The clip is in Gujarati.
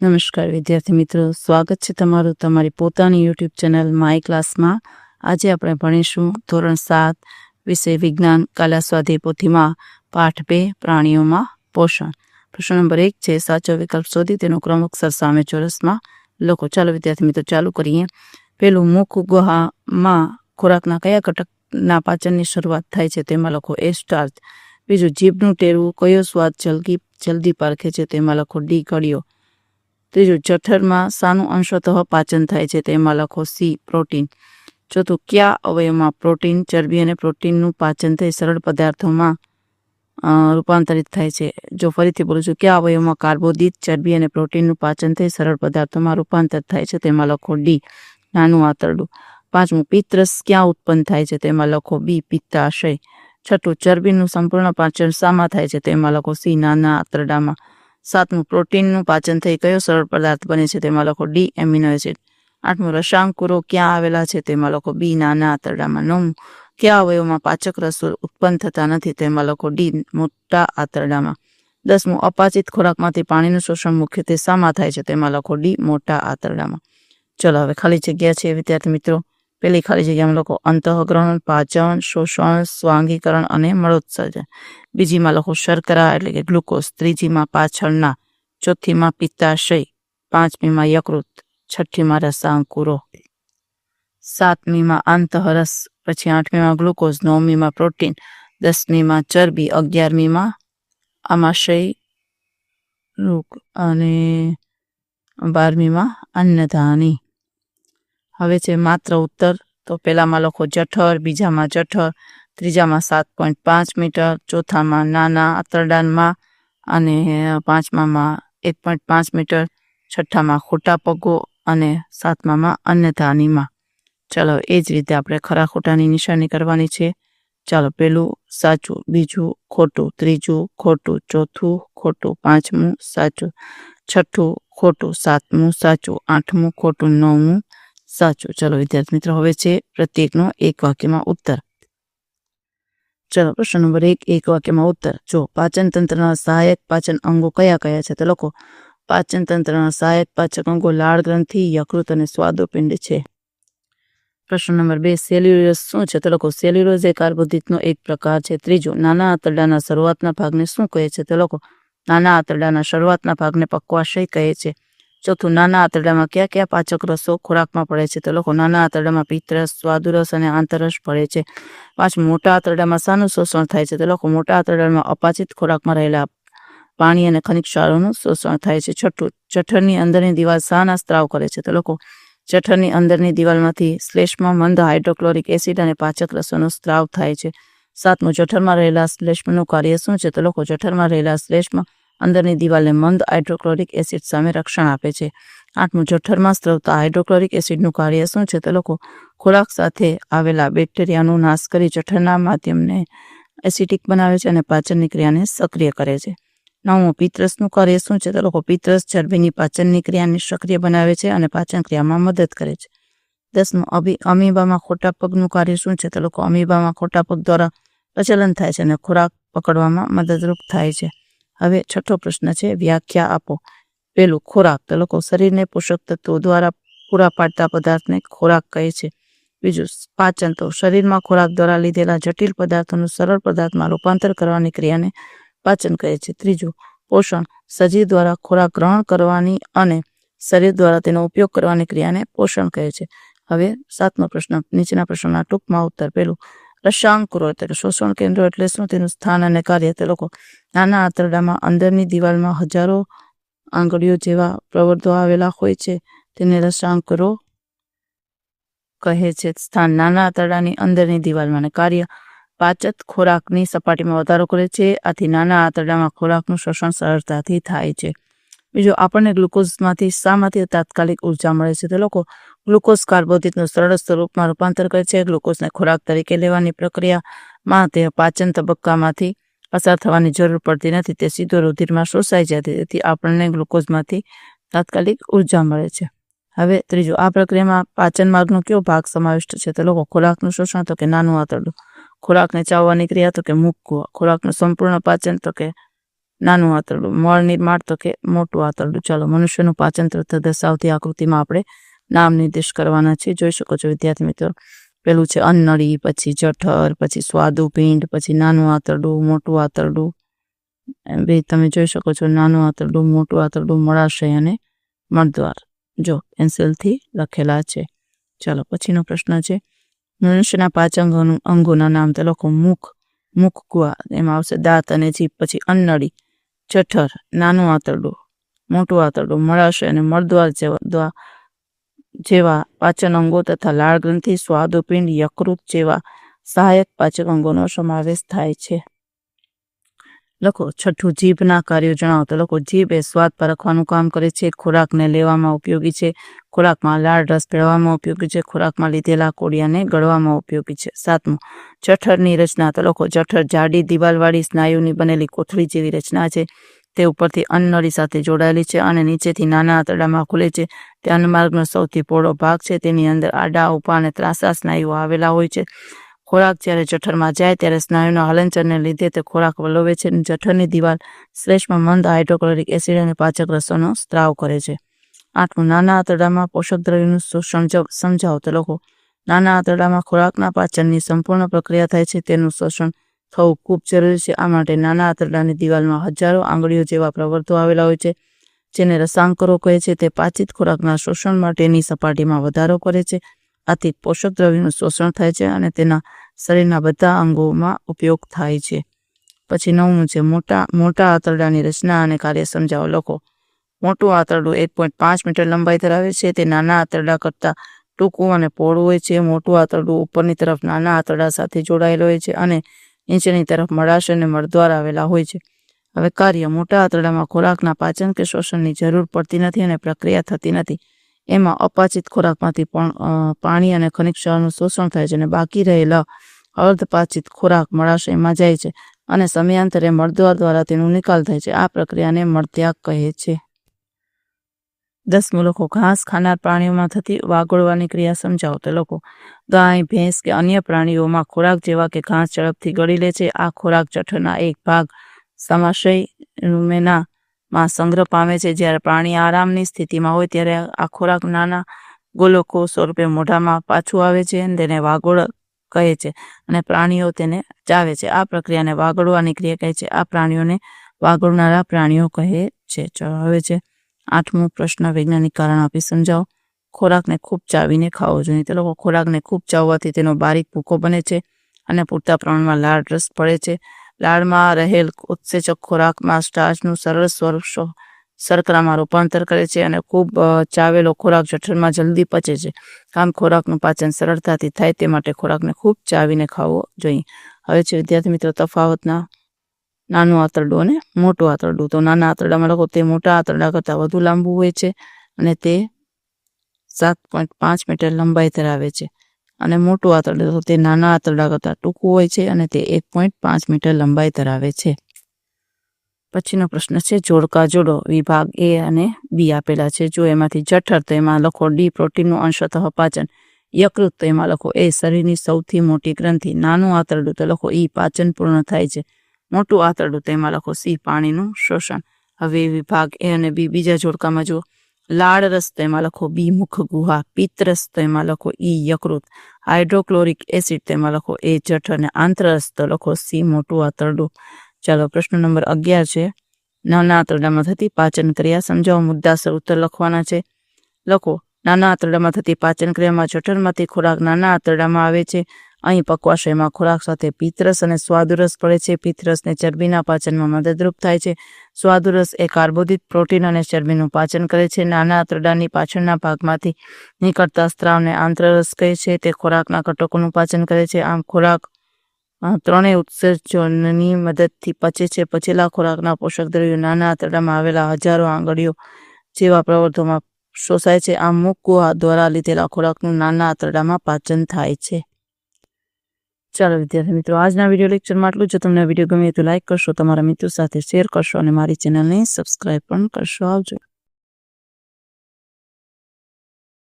નમસ્કાર વિદ્યાર્થી મિત્રો, સ્વાગત છે તમારું તમારી પોતાની યુટ્યુબ ચેનલ માય ક્લાસમાં. આજે આપણે ભણીશું ધોરણ 7 વિષય વિજ્ઞાન કલા સ્વાધ્યાય પોથીમાં પાઠ 2 પ્રાણીઓમાં પોષણ. પ્રશ્ન નંબર 1 છે સાચો વિકલ્પ શોધી તેનો ક્રમ અક્ષર સામે ચોરસમાં લખો. ચાલો વિદ્યાર્થી મિત્રો ચાલુ કરીએ. પેલું મુખ ગુહામાં ખોરાકના કયા ઘટકના પાચનની શરૂઆત થાય છે તેમાં લખો એ સ્ટાર્ચ. બીજું જીભનું ટેરવું કયો સ્વાદ જલ્દી પારખે છે તેમાં લખો ડી કળિયો. ત્રીજું જઠરમાં શાનું અંશતઃ પાચન થાય છે તેમાં લખો સી પ્રોટીન. ચોથું કયા અવયવમાં પ્રોટીન ચરબી અને પ્રોટીનનું પાચન થઈ સરળ પદાર્થોમાં રૂપાંતરિત થાય છે. જો ફરીથી બોલું છું, કયા અવયવમાં કાર્બોદિત ચરબી અને પ્રોટીનનું પાચન થઈ સરળ પદાર્થોમાં રૂપાંતર થાય છે તેમાં લખો ડી નાનું આંતરડું. પાંચમું પિત્તરસ ક્યાં ઉત્પન્ન થાય છે તેમાં લખો બી પિત્તાશય. છઠ્ઠું ચરબીનું સંપૂર્ણ પાચન શામાં થાય છે તેમાં લખો સી નાના આંતરડામાં. સાતમું પ્રોટીનનું પાચન થઈ કયો સરળ પદાર્થ બને છે તેમાં લખો ડી એમિનો એસિડ. આઠમું રસાંકુરો ક્યાં આવેલા છે તેમાં લખો બી નાના આંતરડામાં. નવમું કયા અવયવમાં પાચક રસો ઉત્પન્ન થતા નથી તેમાં લખો ડી મોટા આંતરડામાં. દસમું અપાચિત ખોરાકમાંથી પાણીનું શોષણ મુખ્યત્વે શામાં થાય છે તેમાં લખો ડી મોટા આંતરડામાં. ચલો હવે ખાલી જગ્યા છે વિદ્યાર્થી મિત્રો. પેલી ખાલી જગ્યામાં લખો અંતઃગ્રહણ, પાચન, શોષણ, સ્વાંગીકરણ અને મળોત્સર્જન. બીજીમાં લખો શર્કરા એટલે કે ગ્લુકોઝ. ત્રીજીમાં પાછળના. ચોથીમાં પિત્તાશય. પાંચમીમાં યકૃત. છઠ્ઠીમાં રસાંકુરો. સાતમીમાં આંતરરસ. પછી આઠમીમાં ગ્લુકોઝ. નવમીમાં પ્રોટીન. દસમીમાં ચરબી. 11મીમાં આમાશય રોગ અને 12મીમાં અન્નધાની. હવે છે માત્ર ઉત્તર. તો પહેલામાં લખો જઠર, બીજામાં જઠર, ત્રીજામાં 7.5 મીટર, ચોથામાં નાના આંતરડામાં અને પાંચમામાં 1.5 મીટર, છઠ્ઠામાં ખોટા પગો અને સાતમામાં અન્નધાનીમાં. ચાલો એ જ રીતે આપણે ખરા ખોટાની નિશાની કરવાની છે. ચાલો પહેલું સાચું, બીજું ખોટું, ત્રીજું ખોટું, ચોથું ખોટું, પાંચમું સાચું, છઠ્ઠું ખોટું, સાતમું સાચું, આઠમું ખોટું, નવમું સાચું. ચલો વિદ્યાર્થી મિત્રો હવે છે પ્રત્યેકનો એક વાક્યમાં ઉત્તર. ચલો પ્રશ્ન નંબર 1 એક વાક્યમાં ઉત્તર. જો પાચન તંત્રના સહાયક પાચન અંગો કયા કયા છે તો લખો પાચન તંત્રના સહાયક પાચક અંગો લાળ ગ્રંથિ, યકૃત અને સ્વાદુપિંડ છે. પ્રશ્ન નંબર 2 સેલ્યુલોઝ શું છે તો લખો સેલ્યુલોઝ એ કાર્બોદિતનો એક પ્રકાર છે. ત્રીજું નાના આંતરડાના શરૂઆતના ભાગને શું કહે છે તો લખો નાના આંતરડાના શરૂઆતના ભાગને પક્વાશય કહે છે. ચોથું નાના આંતરડામાં કયા કયા પાચક રસો ખોરાકમાં પડે છે તો લખો નાના આંતરડામાં પિત્તરસ, સ્વાદુરસ અને આંતરરસ પડે છે. પાંચમું મોટા આંતરડામાં શાનું શોષણ થાય છે તો લખો મોટા આંતરડામાં અપાચિત ખોરાકમાં રહેલા પાણી અને ખનિજ ક્ષારોનું શોષણ થાય છે. છઠ્ઠું જઠરની અંદરની દિવાલ શાના સ્ત્રાવ કરે છે તો લખો જઠરની અંદરની દિવાલમાંથી શ્લેષ્મા મંદ હાઇડ્રોક્લોરિક એસિડ અને પાચક રસોનો સ્ત્રાવ થાય છે. સાતમું જઠરમાં રહેલા શ્લેષ્મનું કાર્ય શું છે તો લખો જઠરમાં રહેલા શ્લેષ્મ અંદરની દિવાલને મંદ હાઇડ્રોક્લોરિક એસિડ સામે રક્ષણ આપે છે. આઠમું જઠરમાં સ્ત્રવતા હાઇડ્રોક્લોરિક એસિડનું કાર્ય શું છે તો લખો ખોરાક સાથે આવેલા બેક્ટેરિયાનો નાશ કરી જઠરના માધ્યમને એસિડિક બનાવે છે અને પાચનની ક્રિયાને સક્રિય કરે છે. નવમું પિત્તરસનું કાર્ય શું છે તો લખો પિત્તરસ ચરબીની પાચનની ક્રિયાને સક્રિય બનાવે છે અને પાચન ક્રિયામાં મદદ કરે છે. દસમું અમીબામાં ખોટા પગનું કાર્ય શું છે તો લખો અમીબામાં ખોટા પગ દ્વારા પ્રચલન થાય છે અને ખોરાક પકડવામાં મદદરૂપ થાય છે. હવે છઠ્ઠો પ્રશ્ન છે વ્યાખ્યા આપો. પેલું ખોરાક તો લખો શરીરને પોષક તત્વો દ્વારા પૂરા પાડતા પદાર્થને ખોરાક કહે છે. બીજું પાચન તો શરીરમાં ખોરાક દ્વારા લીધેલા જટિલ પદાર્થોનું સરળ પદાર્થમાં રૂપાંતર કરવાની ક્રિયાને પાચન કહે છે. ત્રીજું પોષણ સજીવ દ્વારા ખોરાક ગ્રહણ કરવાની અને શરીર દ્વારા તેનો ઉપયોગ કરવાની ક્રિયાને પોષણ કહે છે. હવે સાતમો પ્રશ્ન નીચેના પ્રશ્નોના ટૂંકમાં ઉત્તર. પેલું રસાંકુરો એટલે શોષણ કેન્દ્રો એટલે શું, તેનું સ્થાન અને કાર્ય તે લોકો નાના આંતરડામાં અંદરની દિવાલમાં હજારો આંગળીઓ જેવા પ્રવર્ધો આવેલા હોય છે તેને રસાંકુરો કહે છે. સ્થાન નાના આંતરડાની અંદરની દિવાલમાં અને કાર્ય પાચક ખોરાકની સપાટીમાં વધારો કરે છે. આથી નાના આંતરડામાં ખોરાકનું શોષણ સરળતાથી થાય છે. બીજું આપણને ગ્લુકોઝમાંથી શામાંથી તાત્કાલિક ઉર્જા મળે છે તો લોકો ગ્લુકોઝ કાર્બોદિતનું સરળ સ્વરૂપમાં રૂપાંતર કરે છે. ગ્લુકોઝને ખોરાક તરીકે લેવાની પ્રક્રિયામાં તે પાચન તબક્કામાંથી પસાર થવાની જરૂર પડતી નથી, તે સીધો રુધિરમાં શોષાઈ જાય છે. તેથી આપણને ગ્લુકોઝમાંથી તાત્કાલિક ઉર્જા મળે છે. હવે ત્રીજું આ પ્રક્રિયામાં પાચન માર્ગનો કયો ભાગ સમાવિષ્ટ છે તો લોકો ખોરાકનું શોષણ તો કે નાનું આંતરડું, ખોરાકને ચાવવાની ક્રિયા તો કે મુખ ગુહા, ખોરાકનું સંપૂર્ણ પાચન તો કે નાનું આંતરડું. મળ નિર્માણ તો કે મોટું આંતરડું. ચાલો મનુષ્યનું પાચન તંત્ર દર્શાવતી આકૃતિમાં આપણે નામ નિર્દેશ કરવાના છે. જોઈ શકો છો વિદ્યાર્થી મિત્રો, પેલું છે અન્નળી, પછી જઠર, પછી સ્વાદુપિંડ, પછી નાનું આંતરડું, મોટું આંતરડું. એમ બે તમે જોઈ શકો છો, નાનું આંતરડું, મોટું આંતરડું, મળાશય અને મળદ્વાર જો પેન્સિલથી લખેલા છે. ચાલો પછીનો પ્રશ્ન છે, મનુષ્યના 5 અંગોના નામ તો લખો. મુખ ગુહા, એમાં આવશે દાંત અને જીભ. પછી અન્નળી, જઠર, નાનું આંતરડું, મોટું આંતરડું, મળાશય અને મળદ્વાર જેવા પાચન અંગો તથા લાળ ગ્રંથિ, સ્વાદુપિંડ, યકૃત જેવા સહાયક પાચક અંગોનો સમાવેશ થાય છે. લખો. છઠ્ઠું, જીભના કાર્યો જણાવો તો લખો. જીભ એ સ્વાદ પરખવાનું કામ કરે છે. ખોરાકને લેવામાં ઉપયોગી છે. ખોરાકમાં લાળ રસ ભેળવવામાં ઉપયોગી છે. ખોરાકમાં લીધેલા કોળિયાને ગળવામાં ઉપયોગી છે. 7મું, જઠરની રચના તો લખો. જઠર જાડી દિવાલવાળી સ્નાયુની બનેલી કોથળી જેવી રચના છે. તે ઉપરથી અન્નળી સાથે જોડાયેલી છે અને નીચેથી નાના આંતરડામાં ખુલે છે. તે અન્નમાર્ગનો સૌથી પહોળો ભાગ છે. તેની અંદર આડા, ઊભા અને ત્રાંસા સ્નાયુઓ આવેલા હોય છે. ખોરાક જ્યારે જઠરમાં જાય ત્યારે સ્નાયુના હલનચલનને લીધે તે ખોરાક વલોવે છે. જઠરની દિવાલ શ્લેષ્મા મંદ હાઇડ્રોક્લોરિક એસિડ અને પાચક રસોનો સ્ત્રાવ કરે છે. 8મું, નાના આંતરડામાં પોષક દ્રવ્યોનું શોષણ સમજાવો તો લખો. નાના આંતરડામાં ખોરાકના પાચનની સંપૂર્ણ પ્રક્રિયા થાય છે. તેનું શોષણ થવું ખૂબ જરૂરી છે. આ માટે નાના આંતરડાની દિવાલમાં હજારો આંગળીઓ જેવા પ્રવર્તો આવેલા હોય છે, જેને રસાંકરો કહે છે. તે પાચિત ખોરાકના શોષણ માટેની સપાટીમાં વધારો કરે છે. આથી પોષક દ્રવ્યોનું શોષણ થાય છે અને તેના શરીરના બધા અંગોમાં ઉપયોગ થાય છે. પછી 9મું છે, મોટા આંતરડાની રચના અને કાર્ય સમજાવો લખો. મોટું આંતરડું 1.5 મીટર લંબાઈ ધરાવે છે. તે નાના આંતરડા કરતાં ટૂંકું અને પહોળું હોય છે. મોટું આંતરડું ઉપરની તરફ નાના આંતરડા સાથે જોડાયેલું હોય છે અને નીચેની તરફ મળાશય અને મળદ્વાર આવેલા હોય છે. હવે કાર્ય. મોટા આંતરડામાં ખોરાકના પાચન કે શોષણની જરૂર પડતી નથી અને પ્રક્રિયા થતી નથી. એમાં અપાચિત ખોરાકમાંથી પણ પાણી અને ખનિજ ક્ષારનું શોષણ થાય છે અને બાકી રહેલા અર્ધપાચિત ખોરાક મળાશયમાં જાય છે અને સમયાંતરે મળદ્વાર દ્વારા તેનો નિકાલ થાય છે. આ પ્રક્રિયાને મળત્યાગ કહે છે. 10મું લખો. ઘાસ ખાનાર પ્રાણીઓમાં થતી વાગોળવાની ક્રિયા સમજાવો તો લખો. ગાય, ભેંસ કે અન્ય પ્રાણીઓમાં ખોરાક જેવા કે ઘાસ ઝડપથી ગળી લે છે. આ ખોરાક જઠરના એક ભાગ સમાશય રૂમેનામાં સંગ્રહ પામે છે. જ્યારે પ્રાણી આરામની સ્થિતિમાં હોય ત્યારે આ ખોરાક નાના ગોલકો સ્વરૂપે મોઢામાં પાછું આવે છે. તેને વાગોળ કહે છે અને પ્રાણીઓ તેને ચાવે છે. આ પ્રક્રિયાને વાગોળવાની ક્રિયા કહે છે. આ પ્રાણીઓને વાગોળનારા પ્રાણીઓ કહે છે. ચાલો હવે છે 8મું પ્રશ્ન, વૈજ્ઞાનિક કારણ આપી સમજાવો. ખોરાકને ખૂબ ચાવીને ખાવો જોઈએ તો લોકો. ખોરાકને ખૂબ ચાવવાથી તેનો બારીક ભૂકો બને છે અને પૂરતા પ્રમાણમાં લાળ રસ પડે છે. લાળમાં રહેલ ઉત્સેચક ખોરાકમાં સ્ટાર્ચનું સરળ સ્વરૂપ શર્કરામાં રૂપાંતર કરે છે અને ખૂબ ચાવેલો ખોરાક જઠરમાં જલ્દી પચે છે. આમ ખોરાકનું પાચન સરળતાથી થાય તે માટે ખોરાકને ખૂબ ચાવીને ખાવો જોઈએ. હવે છે વિદ્યાર્થી મિત્રો તફાવતના નાનું આંતરડું અને મોટું આંતરડું. તો નાના આંતરડામાં લખો. તે મોટા આંતરડા કરતાં વધુ લાંબુ હોય છે અને તે 7.5 મીટર લંબાઈ ધરાવે છે. અને મોટું આંતરડું તો તે નાના આંતરડા કરતાં ટૂંકું હોય છે અને તે 1.5 મીટર લંબાઈ ધરાવે છે. પછીનો પ્રશ્ન છે, જોડકા જોડો. વિભાગ A અને B આપેલા છે. જો એમાંથી જઠર તો એમાં લખો D, પ્રોટીનનું અંશતઃ પાચન. યકૃત તો એમાં લખો A, શરીરની સૌથી મોટી ગ્રંથિ. નાનું આંતરડું તો લખો E, પાચન પૂર્ણ થાય છે. મોટું આંતરડું તેમાં લખો C, પાણીનું શોષણ. હવે વિભાગ A અને B બીજા જોડકામાં જુઓ. લાળ રસ તો એમાં લખો B, મુખ ગુહા. પિત્તરસ તો એમાં લખો E, યકૃત. હાઇડ્રોક્લોરિક એસિડ તેમાં લખો A, જઠર. અને આંતરરસ તો લખો C, મોટું આંતરડું. ચાલો પ્રશ્ન નંબર 11 છે, નાના આંતરડામાં થતી પાચન ક્રિયા સમજાવો. મુદ્દાસર ઉત્તર લખવાના છે. લખો. નાના આંતરડામાં થતી પાચન ક્રિયામાં જઠરમાંથી ખોરાક નાના આંતરડામાં આવે છે. અહીં પક્વાશયમાં ખોરાક સાથે પિત્તરસ અને સ્વાદુરસ પડે છે. પિત્તરસને ચરબીના પાચનમાં મદદરૂપ થાય છે. સ્વાદુરસ એ કાર્બોદિત, પ્રોટીન અને ચરબીનું પાચન કરે છે. નાના આંતરડાની પાછળના ભાગમાંથી નીકળતા સ્ત્રાવને આંતરરસ કહે છે. તે ખોરાકના ઘટકોનું પાચન કરે છે. આમ ખોરાક ત્રણેય ઉત્સેચનની મદદથી પચે છે. પચેલા ખોરાકના પોષક દ્રવ્યો નાના આંતરડામાં આવેલા હજારો આંગળીઓ જેવા પ્રવર્તોમાં શોષાય છે. આમ મુખ ગુહા દ્વારા લીધેલા ખોરાકનું નાના આંતરડામાં પાચન થાય છે. ચાલો વિદ્યાર્થી મિત્રો, આજના વિડીયો લેક્ચરમાં આટલું. જો તમને વિડીયો ગમે તો લાઈક કરશો, તમારા મિત્રો સાથે શેર કરશો અને મારી ચેનલને સબસ્ક્રાઈબ પણ કરશો. આવજો.